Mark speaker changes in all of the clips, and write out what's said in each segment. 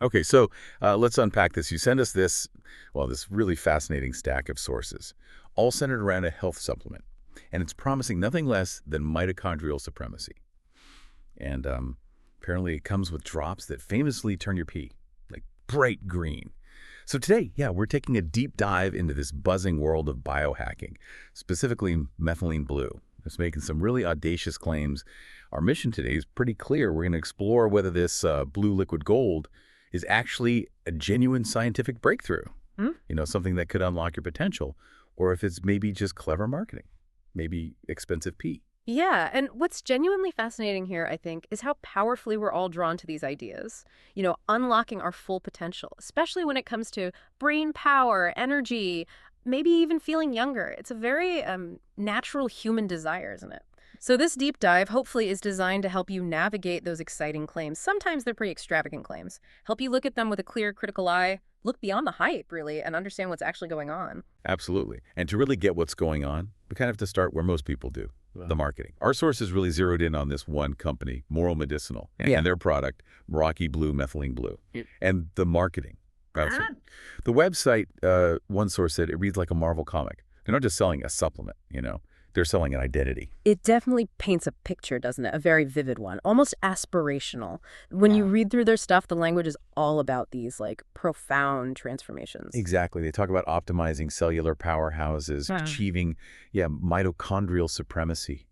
Speaker 1: Okay, so let's unpack this. You send us this, well, this really fascinating stack of sources, all centered around a health supplement. And it's promising nothing less than mitochondrial supremacy. And apparently it comes with drops that famously turn your pee, like bright green. So today, yeah, we're taking a deep dive into this buzzing world of biohacking, specifically methylene blue. It's making some really audacious claims. Our mission today is pretty clear. We're going to explore whether this blue liquid gold is actually a genuine scientific breakthrough, something that could unlock your potential, or if it's maybe just clever marketing, maybe expensive pee.
Speaker 2: Yeah, and what's genuinely fascinating here, I think, is how powerfully we're all drawn to these ideas. Unlocking our full potential, especially when it comes to brain power, energy, maybe even feeling younger. It's a very natural human desire, isn't it? So this deep dive hopefully is designed to help you navigate those exciting claims. Sometimes they're pretty extravagant claims. Help you look at them with a clear, critical eye, look beyond the hype, really, and understand what's actually going on.
Speaker 1: Absolutely. And to really get what's going on, we kind of have to start where most people do. Wow. The marketing. Our sources really zeroed in on this one company, Moral Medicinal, and their product, Meraki Blu Methylene Blue, and the marketing. The website, one source said, it reads like a Marvel comic. They're not just selling a supplement, They're selling an identity.
Speaker 2: It definitely paints a picture, doesn't it? A very vivid one, almost aspirational. When you read through their stuff, the language is all about these profound transformations.
Speaker 1: Exactly. They talk about optimizing cellular powerhouses, achieving, mitochondrial supremacy,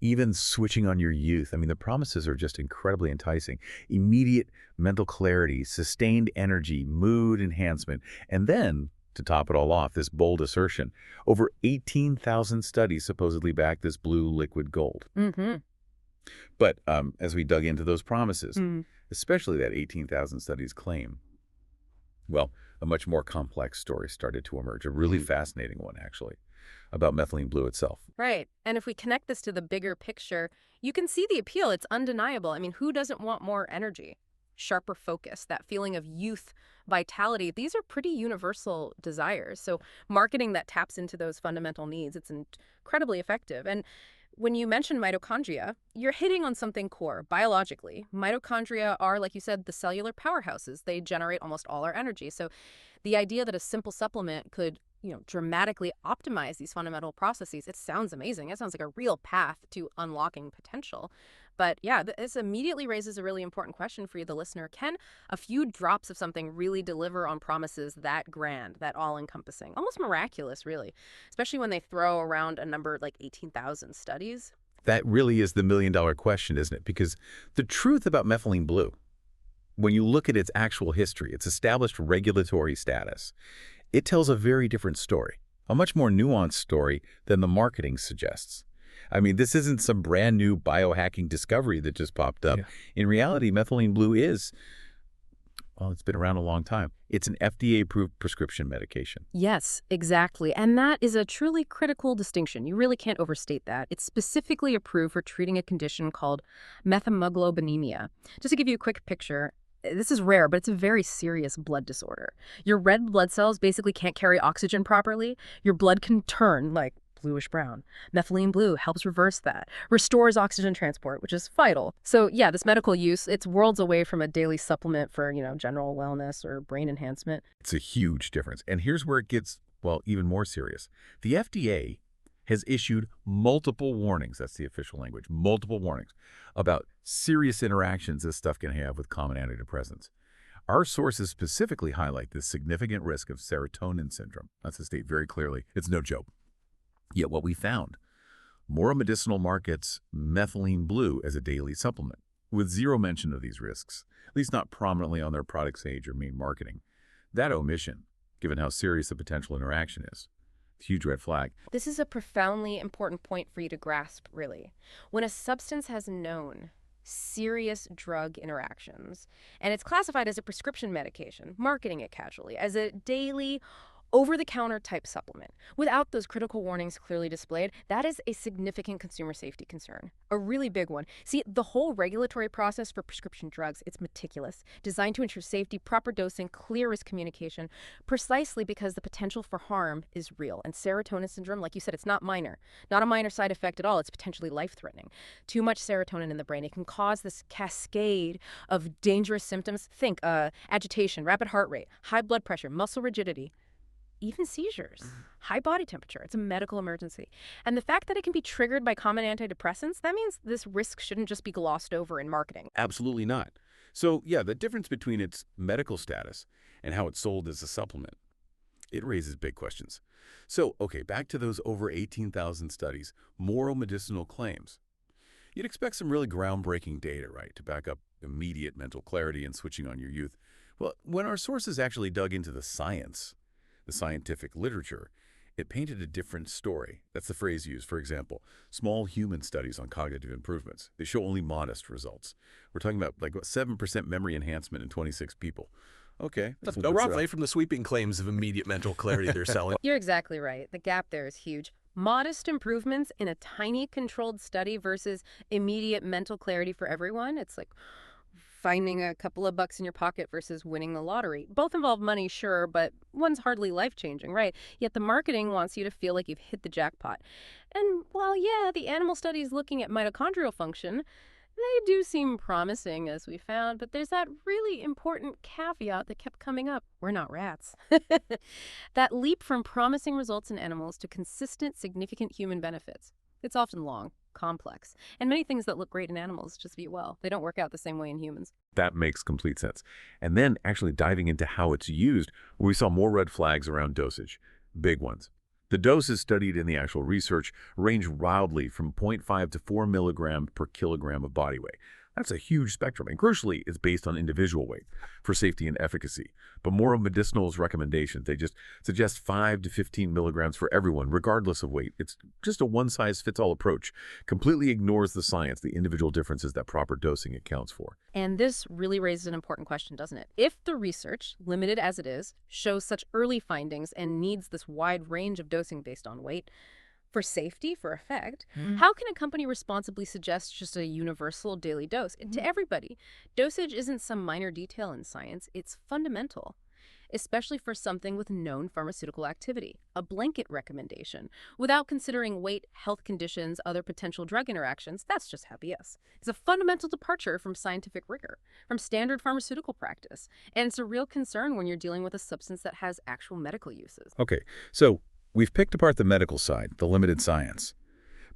Speaker 1: even switching on your youth. I mean, the promises are just incredibly enticing. Immediate mental clarity, sustained energy, mood enhancement, and then, to top it all off, this bold assertion, over 18,000 studies supposedly back this blue liquid gold. But as we dug into those promises, especially that 18,000 studies claim, well, a much more complex story started to emerge, a really fascinating one, actually, about methylene blue itself.
Speaker 2: Right. And if we connect this to the bigger picture, you can see the appeal. It's undeniable. I mean, who doesn't want more energy? Sharper focus, that feeling of youth, vitality, these are pretty universal desires. So marketing that taps into those fundamental needs, it's incredibly effective. And when you mention mitochondria, you're hitting on something core. Biologically, mitochondria are, like you said, the cellular powerhouses. They generate almost all our energy. So the idea that a simple supplement could dramatically optimize these fundamental processes, it sounds amazing. It sounds like a real path to unlocking potential. But yeah, this immediately raises a really important question for you, the listener. Can a few drops of something really deliver on promises that grand, that all-encompassing, almost miraculous, really, especially when they throw around a number like 18,000 studies?
Speaker 1: That really is the million-dollar question, isn't it? Because the truth about methylene blue, when you look at its actual history, its established regulatory status, it tells a very different story, a much more nuanced story than the marketing suggests. I mean, this isn't some brand new biohacking discovery that just popped up. In reality, methylene blue is, well, it's been around a long time. It's an FDA-approved prescription medication.
Speaker 2: Yes, exactly. And that is a truly critical distinction. You really can't overstate that. It's specifically approved for treating a condition called methemoglobinemia. Just to give you a quick picture, this is rare, but it's a very serious blood disorder. Your red blood cells basically can't carry oxygen properly. Your blood can turn bluish brown. Methylene blue helps reverse that, restores oxygen transport, which is vital. So yeah, this medical use, it's worlds away from a daily supplement for, general wellness or brain enhancement.
Speaker 1: It's a huge difference. And here's where it gets, well, even more serious. The FDA has issued multiple warnings, that's the official language, multiple warnings about serious interactions this stuff can have with common antidepressants. Our sources specifically highlight this significant risk of serotonin syndrome. That's to state very clearly, it's no joke. Yet what we found, Moral Medicinal markets methylene blue as a daily supplement, with zero mention of these risks, at least not prominently on their product page or main marketing. That omission, given how serious the potential interaction is, it's a huge red flag.
Speaker 2: This is a profoundly important point for you to grasp, really. When a substance has known serious drug interactions, and it's classified as a prescription medication, marketing it casually, as a daily over-the-counter type supplement without those critical warnings clearly displayed, that is a significant consumer safety concern, a really big one. See, the whole regulatory process for prescription drugs, it's meticulous, designed to ensure safety, proper dosing, clear risk communication, precisely because the potential for harm is real. And serotonin syndrome, like you said, it's not minor, not a minor side effect at all. It's potentially life-threatening. Too much serotonin in the brain, it can cause this cascade of dangerous symptoms. Think agitation, rapid heart rate, high blood pressure, muscle rigidity, even seizures, high body temperature. It's a medical emergency. And the fact that it can be triggered by common antidepressants, that means this risk shouldn't just be glossed over in marketing.
Speaker 1: Absolutely not. So, yeah, the difference between its medical status and how it's sold as a supplement, it raises big questions. So, okay, back to those over 18,000 studies, moral medicinal claims. You'd expect some really groundbreaking data, right, to back up immediate mental clarity and switching on your youth. Well, when our sources actually dug into the science, the scientific literature, it painted a different story. That's the phrase used. For example, small human studies on cognitive improvements. They show only modest results. We're talking about like 7% memory enhancement in 26 people. Okay.
Speaker 3: That's no rough way from the sweeping claims of immediate mental clarity they're selling.
Speaker 2: You're exactly right. The gap there is huge. Modest improvements in a tiny controlled study versus immediate mental clarity for everyone. It's like finding a couple of bucks in your pocket versus winning the lottery. Both involve money, sure, but one's hardly life-changing, right? Yet the marketing wants you to feel like you've hit the jackpot. And while, yeah, the animal studies looking at mitochondrial function, they do seem promising, as we found, but there's that really important caveat that kept coming up. We're not rats. That leap from promising results in animals to consistent, significant human benefits. It's often long, complex, and many things that look great in animals just be well. They don't work out the same way in humans.
Speaker 1: That makes complete sense. And then actually diving into how it's used, we saw more red flags around dosage, big ones. The doses studied in the actual research range wildly from 0.5 to 4 milligrams per kilogram of body weight. That's a huge spectrum, and crucially, it's based on individual weight for safety and efficacy. But more of Medicinal's recommendations, they just suggest 5 to 15 milligrams for everyone, regardless of weight. It's just a one-size-fits-all approach. Completely ignores the science, the individual differences that proper dosing accounts for.
Speaker 2: And this really raises an important question, doesn't it? If the research, limited as it is, shows such early findings and needs this wide range of dosing based on weight, for safety, for effect, how can a company responsibly suggest just a universal daily dose to everybody? Dosage isn't some minor detail in science, it's fundamental, especially for something with known pharmaceutical activity, a blanket recommendation, without considering weight, health conditions, other potential drug interactions. That's just BS. It's a fundamental departure from scientific rigor, from standard pharmaceutical practice, and it's a real concern when you're dealing with a substance that has actual medical uses.
Speaker 1: Okay, so we've picked apart the medical side, the limited science.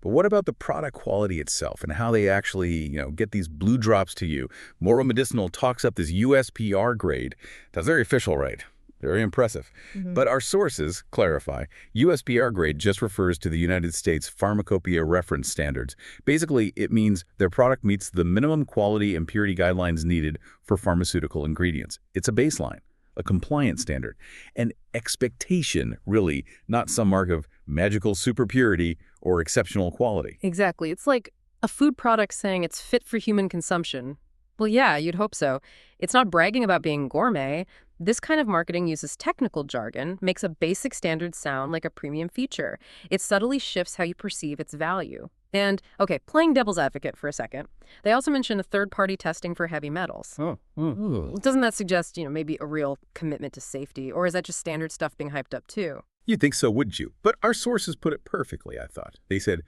Speaker 1: But what about the product quality itself and how they actually, get these blue drops to you? Moral Medicinal talks up this USPR grade. That's very official, right? Very impressive. But our sources clarify, USPR grade just refers to the United States Pharmacopoeia Reference Standards. Basically, it means their product meets the minimum quality and purity guidelines needed for pharmaceutical ingredients. It's a baseline, a compliance standard, an expectation, really, not some mark of magical super purity or exceptional quality.
Speaker 2: Exactly. It's like a food product saying it's fit for human consumption. Well, yeah, you'd hope so. It's not bragging about being gourmet. This kind of marketing uses technical jargon, makes a basic standard sound like a premium feature. It subtly shifts how you perceive its value. And, okay, playing devil's advocate for a second, they also mention third-party testing for heavy metals. Doesn't that suggest, maybe a real commitment to safety, or is that just standard stuff being hyped up too?
Speaker 1: You'd think so, wouldn't you? But our sources put it perfectly, I thought. They said,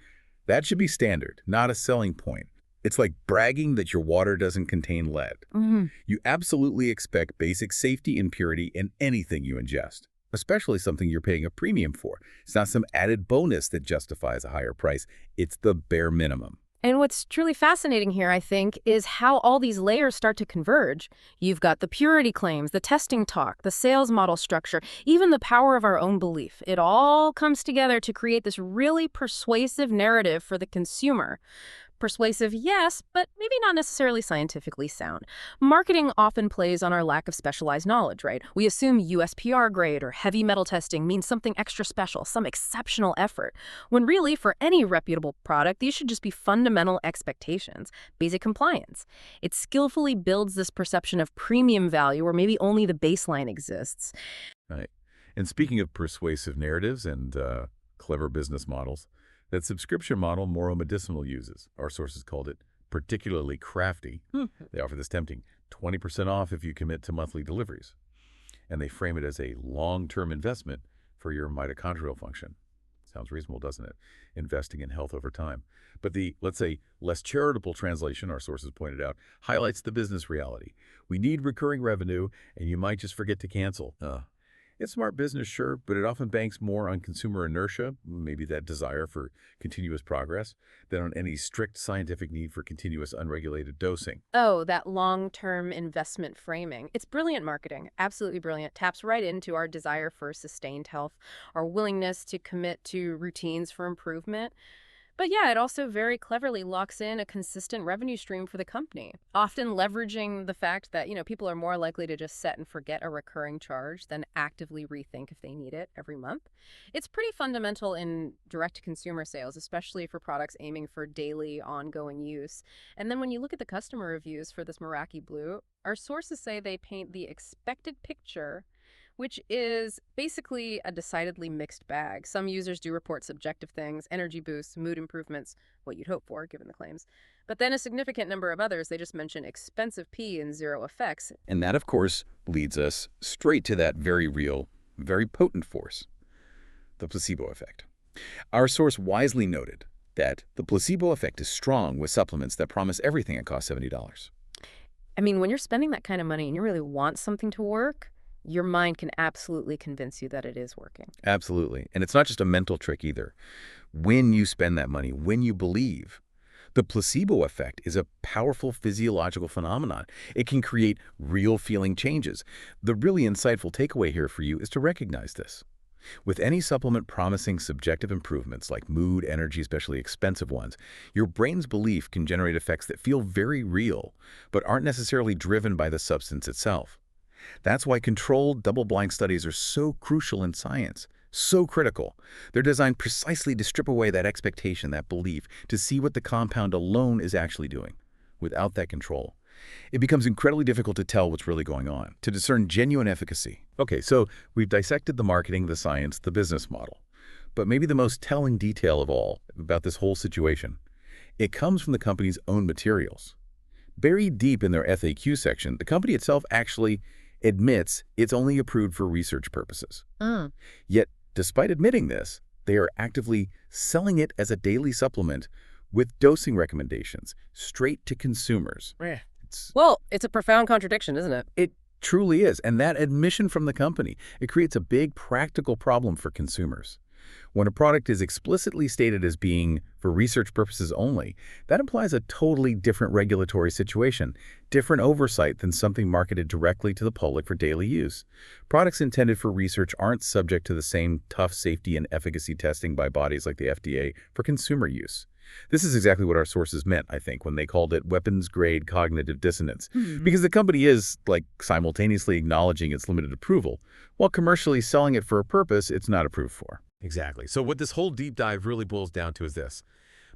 Speaker 1: that should be standard, not a selling point. It's like bragging that your water doesn't contain lead. You absolutely expect basic safety and purity in anything you ingest, especially something you're paying a premium for. It's not some added bonus that justifies a higher price. It's the bare minimum.
Speaker 2: And what's truly fascinating here, I think, is how all these layers start to converge. You've got the purity claims, the testing talk, the sales model structure, even the power of our own belief. It all comes together to create this really persuasive narrative for the consumer. Persuasive, yes, but maybe not necessarily scientifically sound. Marketing often plays on our lack of specialized knowledge, right? We assume USPR grade or heavy metal testing means something extra special, some exceptional effort, when really, for any reputable product, these should just be fundamental expectations, basic compliance. It skillfully builds this perception of premium value where maybe only the baseline exists.
Speaker 1: Right. And speaking of persuasive narratives and clever business models, that subscription model Moro Medicinal uses, our sources called it particularly crafty. They offer this tempting 20% off if you commit to monthly deliveries. And they frame it as a long-term investment for your mitochondrial function. Sounds reasonable, doesn't it? Investing in health over time. But the, let's say, less charitable translation, our sources pointed out, highlights the business reality. We need recurring revenue, and you might just forget to cancel. It's smart business, sure, but it often banks more on consumer inertia, maybe that desire for continuous progress, than on any strict scientific need for continuous unregulated dosing.
Speaker 2: Oh, that long-term investment framing. It's brilliant marketing, absolutely brilliant. Taps right into our desire for sustained health, our willingness to commit to routines for improvement. But yeah, it also very cleverly locks in a consistent revenue stream for the company, often leveraging the fact that, people are more likely to just set and forget a recurring charge than actively rethink if they need it every month. It's pretty fundamental in direct-to-consumer sales, especially for products aiming for daily, ongoing use. And then when you look at the customer reviews for this Meraki Blue, our sources say they paint the expected picture, which is basically a decidedly mixed bag. Some users do report subjective things, energy boosts, mood improvements, what you'd hope for, given the claims. But then a significant number of others, they just mention expensive pee and zero effects.
Speaker 1: And that, of course, leads us straight to that very real, very potent force, the placebo effect. Our source wisely noted that the placebo effect is strong with supplements that promise everything at cost $70.
Speaker 2: I mean, when you're spending that kind of money and you really want something to work, your mind can absolutely convince you that it is working.
Speaker 1: Absolutely. And it's not just a mental trick either. When you spend that money, when you believe, the placebo effect is a powerful physiological phenomenon. It can create real feeling changes. The really insightful takeaway here for you is to recognize this. With any supplement promising subjective improvements like mood, energy, especially expensive ones, your brain's belief can generate effects that feel very real, but aren't necessarily driven by the substance itself. That's why controlled, double-blind studies are so crucial in science, so critical. They're designed precisely to strip away that expectation, that belief, to see what the compound alone is actually doing. Without that control, it becomes incredibly difficult to tell what's really going on, to discern genuine efficacy. Okay, so we've dissected the marketing, the science, the business model. But maybe the most telling detail of all about this whole situation, it comes from the company's own materials. Buried deep in their FAQ section, the company itself actually admits it's only approved for research purposes. Yet, despite admitting this, they are actively selling it as a daily supplement with dosing recommendations straight to consumers.
Speaker 2: Well, it's a profound contradiction, isn't it?
Speaker 1: It truly is. And that admission from the company, it creates a big practical problem for consumers. When a product is explicitly stated as being for research purposes only, that implies a totally different regulatory situation, different oversight than something marketed directly to the public for daily use. Products intended for research aren't subject to the same tough safety and efficacy testing by bodies like the FDA for consumer use. This is exactly what our sources meant, I think, when they called it weapons-grade cognitive dissonance, because the company is, simultaneously acknowledging its limited approval, while commercially selling it for a purpose it's not approved for.
Speaker 3: Exactly. So what this whole deep dive really boils down to is this.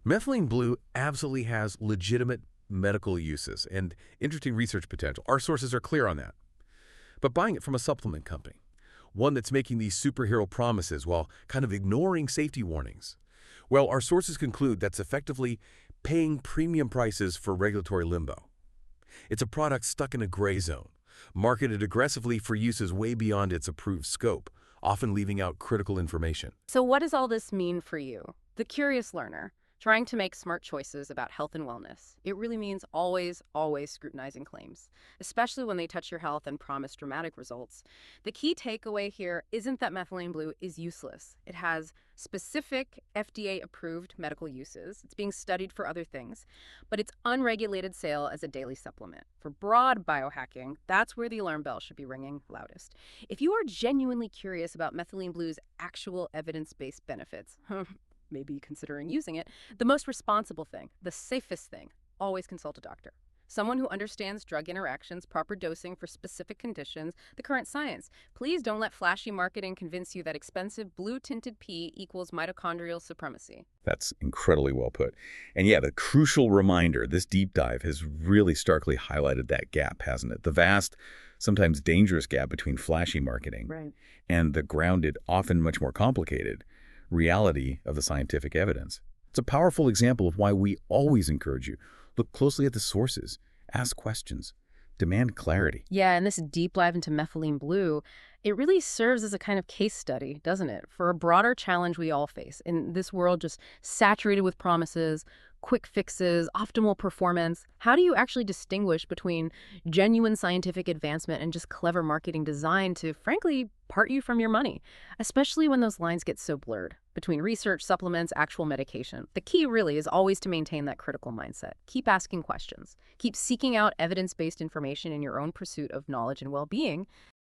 Speaker 3: Methylene Blue absolutely has legitimate medical uses and interesting research potential. Our sources are clear on that. But buying it from a supplement company, one that's making these superhero promises while kind of ignoring safety warnings, well, our sources conclude that's effectively paying premium prices for regulatory limbo. It's a product stuck in a gray zone, marketed aggressively for uses way beyond its approved scope, often leaving out critical information.
Speaker 2: So what does all this mean for you, the curious learner, trying to make smart choices about health and wellness? It really means always, always scrutinizing claims, especially when they touch your health and promise dramatic results. The key takeaway here isn't that methylene blue is useless. It has specific FDA-approved medical uses. It's being studied for other things, but its unregulated sale as a daily supplement. For broad biohacking, that's where the alarm bell should be ringing loudest. If you are genuinely curious about methylene blue's actual evidence-based benefits, maybe considering using it, the most responsible thing, the safest thing, always consult a doctor. Someone who understands drug interactions, proper dosing for specific conditions, the current science. Please don't let flashy marketing convince you that expensive blue-tinted pee equals mitochondrial supremacy.
Speaker 1: That's incredibly well put. And yeah, the crucial reminder, this deep dive has really starkly highlighted that gap, hasn't it? The vast sometimes dangerous gap between flashy marketing
Speaker 2: Right.
Speaker 1: and the grounded, often much more complicated, reality of the scientific evidence. It's a powerful example of why we always encourage you. Look closely at the sources, ask questions, demand clarity.
Speaker 2: Yeah, and this deep dive into methylene blue, it really serves as a kind of case study, doesn't it, for a broader challenge we all face in this world just saturated with promises, quick fixes, optimal performance. How do you actually distinguish between genuine scientific advancement and just clever marketing designed to, frankly, part you from your money, especially when those lines get so blurred between research, supplements, actual medication? The key really is always to maintain that critical mindset. Keep asking questions. Keep seeking out evidence-based information in your own pursuit of knowledge and well-being,